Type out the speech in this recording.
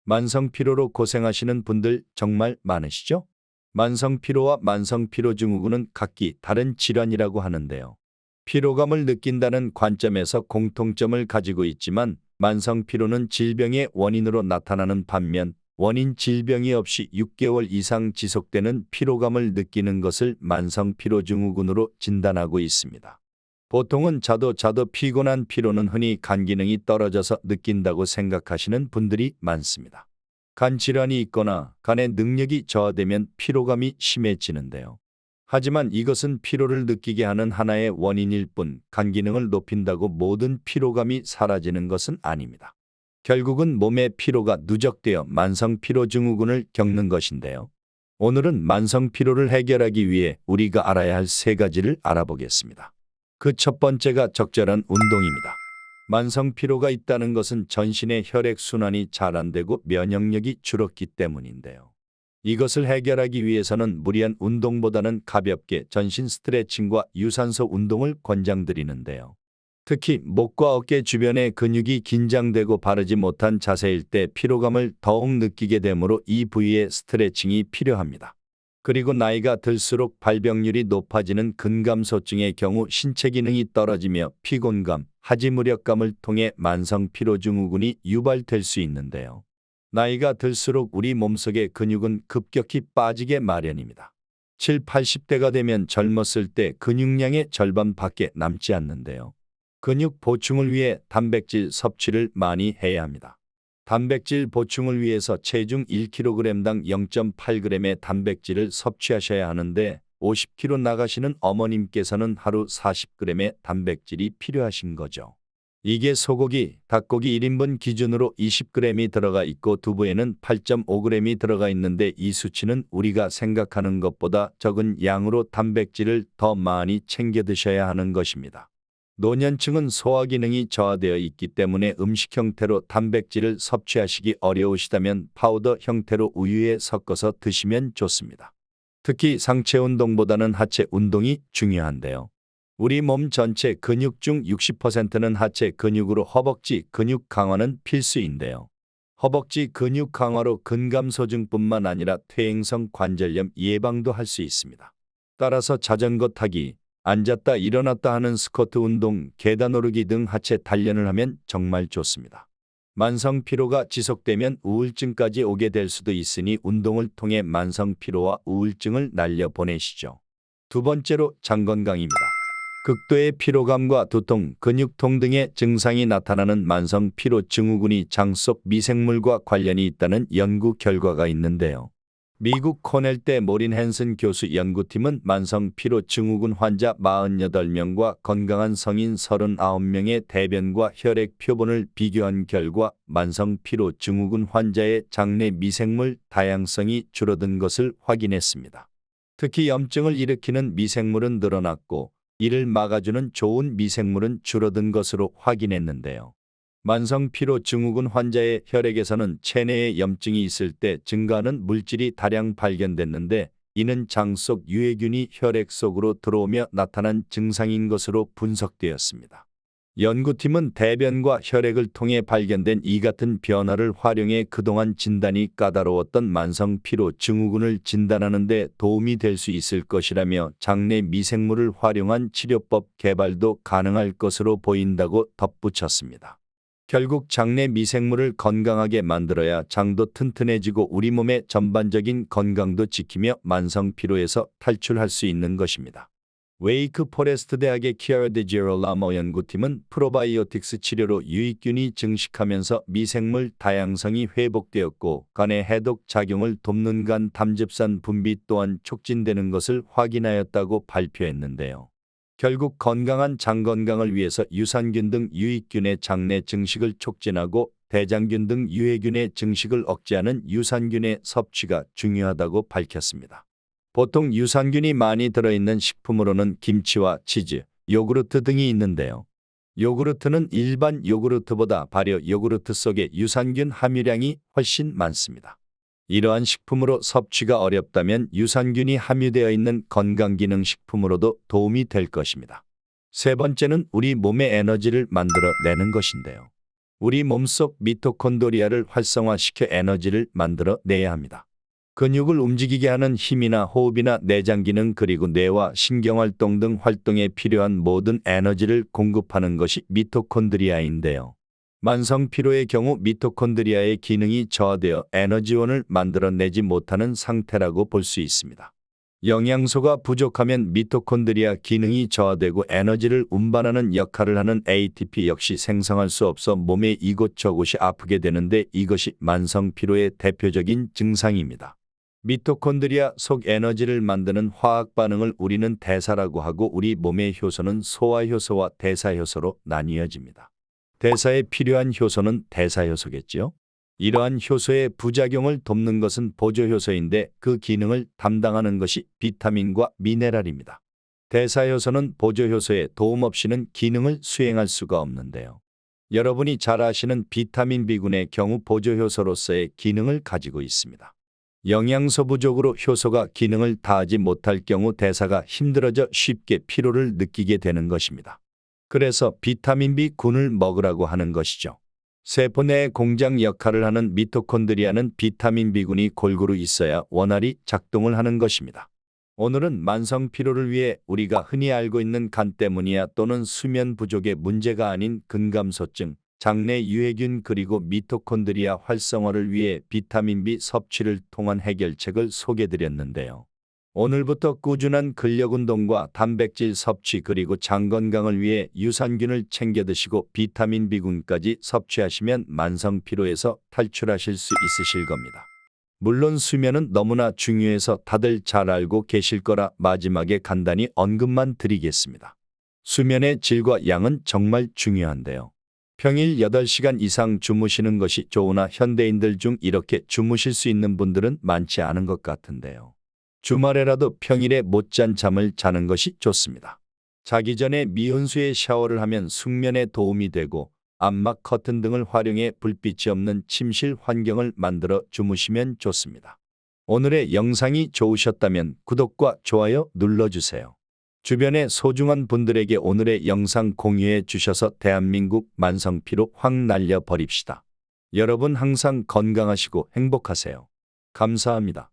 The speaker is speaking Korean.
만성 피로로 고생하시는 분들 정말 많으시죠? 만성 피로와 만성 피로 증후군은 각기 다른 질환이라고 하는데요. 피로감을 느낀다는 관점에서 공통점을 가지고 있지만 만성 피로는 질병의 원인으로 나타나는 반면 원인 질병이 없이 6개월 이상 지속되는 피로감을 느끼는 것을 만성 피로 증후군으로 진단하고 있습니다. 보통은 자도 피곤한 피로는 흔히 간 기능이 떨어져서 느낀다고 생각하시는 분들이 많습니다. 간 질환이 있거나 간의 능력이 저하되면 피로감이 심해지는데요. 하지만 이것은 피로를 느끼게 하는 하나의 원인일 뿐 간 기능을 높인다고 모든 피로감이 사라지는 것은 아닙니다. 결국은 몸의 피로가 누적되어 만성 피로 증후군을 겪는 것인데요. 오늘은 만성 피로를 해결하기 위해 우리가 알아야 할 3가지를 알아보겠습니다. 그 첫 번째가 적절한 운동입니다. 만성 피로가 있다는 것은 전신의 혈액순환이 잘 안 되고 면역력이 줄었기 때문인데요. 이것을 해결하기 위해서는 무리한 운동보다는 가볍게 전신 스트레칭과 유산소 운동을 권장드리는데요. 특히 목과 어깨 주변의 근육이 긴장되고 바르지 못한 자세일 때 피로감을 더욱 느끼게 되므로 이 부위의 스트레칭이 필요합니다. 그리고 나이가 들수록 발병률이 높아지는 근감소증의 경우 신체 기능이 떨어지며 피곤감, 하지무력감을 통해 만성 피로 증후군이 유발될 수 있는데요. 나이가 들수록 우리 몸속의 근육은 급격히 빠지게 마련입니다. 7, 80대가 되면 젊었을 때 근육량의 절반밖에 남지 않는데요. 근육 보충을 위해 단백질 섭취를 많이 해야 합니다. 단백질 보충을 위해서 체중 1kg당 0.8g의 단백질을 섭취하셔야 하는데 50kg 나가시는 어머님께서는 하루 40g의 단백질이 필요하신 거죠. 이게 소고기, 닭고기 1인분 기준으로 20g이 들어가 있고 두부에는 8.5g이 들어가 있는데 이 수치는 우리가 생각하는 것보다 적은 양으로 단백질을 더 많이 챙겨 드셔야 하는 것입니다. 노년층은 소화 기능이 저하되어 있기 때문에 음식 형태로 단백질을 섭취하시기 어려우시다면 파우더 형태로 우유에 섞어서 드시면 좋습니다. 특히 상체 운동보다는 하체 운동이 중요한데요. 우리 몸 전체 근육 중 60%는 하체 근육으로 허벅지 근육 강화는 필수인데요. 허벅지 근육 강화로 근감소증뿐만 아니라 퇴행성 관절염 예방도 할 수 있습니다. 따라서 자전거 타기, 앉았다 일어났다 하는 스쿼트 운동, 계단 오르기 등 하체 단련을 하면 정말 좋습니다. 만성 피로가 지속되면 우울증까지 오게 될 수도 있으니 운동을 통해 만성 피로와 우울증을 날려보내시죠. 두 번째로 장 건강입니다. 극도의 피로감과 두통, 근육통 등의 증상이 나타나는 만성 피로 증후군이 장 속 미생물과 관련이 있다는 연구 결과가 있는데요. 미국 코넬대 모린 헨슨 교수 연구팀은 만성 피로 증후군 환자 48명과 건강한 성인 39명의 대변과 혈액 표본을 비교한 결과 만성 피로 증후군 환자의 장내 미생물 다양성이 줄어든 것을 확인했습니다. 특히 염증을 일으키는 미생물은 늘어났고 이를 막아주는 좋은 미생물은 줄어든 것으로 확인했는데요. 만성 피로 증후군 환자의 혈액에서는 체내에 염증이 있을 때 증가하는 물질이 다량 발견됐는데 이는 장 속 유해균이 혈액 속으로 들어오며 나타난 증상인 것으로 분석되었습니다. 연구팀은 대변과 혈액을 통해 발견된 이 같은 변화를 활용해 그동안 진단이 까다로웠던 만성 피로 증후군을 진단하는 데 도움이 될 수 있을 것이라며 장내 미생물을 활용한 치료법 개발도 가능할 것으로 보인다고 덧붙였습니다. 결국 장내 미생물을 건강하게 만들어야 장도 튼튼해지고 우리 몸의 전반적인 건강도 지키며 만성 피로에서 탈출할 수 있는 것입니다. 웨이크 포레스트 대학의 키아라 디지로라모 연구팀은 프로바이오틱스 치료로 유익균이 증식하면서 미생물 다양성이 회복되었고 간의 해독 작용을 돕는 간 담즙산 분비 또한 촉진되는 것을 확인하였다고 발표했는데요. 결국 건강한 장 건강을 위해서 유산균 등 유익균의 장내 증식을 촉진하고 대장균 등 유해균의 증식을 억제하는 유산균의 섭취가 중요하다고 밝혔습니다. 보통 유산균이 많이 들어있는 식품으로는 김치와 치즈, 요구르트 등이 있는데요. 요구르트는 일반 요구르트보다 발효 요구르트 속의 유산균 함유량이 훨씬 많습니다. 이러한 식품으로 섭취가 어렵다면 유산균이 함유되어 있는 건강기능식품으로도 도움이 될 것입니다. 세 번째는 우리 몸의 에너지를 만들어내는 것인데요. 우리 몸속 미토콘드리아를 활성화시켜 에너지를 만들어 내야 합니다. 근육을 움직이게 하는 힘이나 호흡이나 내장 기능 그리고 뇌와 신경활동 등 활동에 필요한 모든 에너지를 공급하는 것이 미토콘드리아인데요. 만성 피로의 경우 미토콘드리아의 기능이 저하되어 에너지원을 만들어내지 못하는 상태라고 볼 수 있습니다. 영양소가 부족하면 미토콘드리아 기능이 저하되고 에너지를 운반하는 역할을 하는 ATP 역시 생성할 수 없어 몸의 이곳저곳이 아프게 되는데 이것이 만성 피로의 대표적인 증상입니다. 미토콘드리아 속 에너지를 만드는 화학 반응을 우리는 대사라고 하고 우리 몸의 효소는 소화효소와 대사효소로 나뉘어집니다. 대사에 필요한 효소는 대사효소겠지요? 이러한 효소의 부작용을 돕는 것은 보조효소인데 그 기능을 담당하는 것이 비타민과 미네랄입니다. 대사효소는 보조효소의 도움 없이는 기능을 수행할 수가 없는데요. 여러분이 잘 아시는 비타민 B군의 경우 보조효소로서의 기능을 가지고 있습니다. 영양소 부족으로 효소가 기능을 다하지 못할 경우 대사가 힘들어져 쉽게 피로를 느끼게 되는 것입니다. 그래서 비타민 B군을 먹으라고 하는 것이죠. 세포 내의 공장 역할을 하는 미토콘드리아는 비타민 B군이 골고루 있어야 원활히 작동을 하는 것입니다. 오늘은 만성 피로를 위해 우리가 흔히 알고 있는 간 때문이야 또는 수면 부족의 문제가 아닌 근감소증, 장내 유해균 그리고 미토콘드리아 활성화를 위해 비타민 B 섭취를 통한 해결책을 소개드렸는데요. 오늘부터 꾸준한 근력운동과 단백질 섭취 그리고 장 건강을 위해 유산균을 챙겨 드시고 비타민 B군까지 섭취하시면 만성 피로에서 탈출하실 수 있으실 겁니다. 물론 수면은 너무나 중요해서 다들 잘 알고 계실 거라 마지막에 간단히 언급만 드리겠습니다. 수면의 질과 양은 정말 중요한데요. 평일 8시간 이상 주무시는 것이 좋으나 현대인들 중 이렇게 주무실 수 있는 분들은 많지 않은 것 같은데요. 주말에라도 평일에 못잔 잠을 자는 것이 좋습니다. 자기 전에 미온수의 샤워를 하면 숙면에 도움이 되고 암막 커튼 등을 활용해 불빛이 없는 침실 환경을 만들어 주무시면 좋습니다. 오늘의 영상이 좋으셨다면 구독과 좋아요 눌러주세요. 주변의 소중한 분들에게 오늘의 영상 공유해 주셔서 대한민국 만성피로 확 날려버립시다. 여러분 항상 건강하시고 행복하세요. 감사합니다.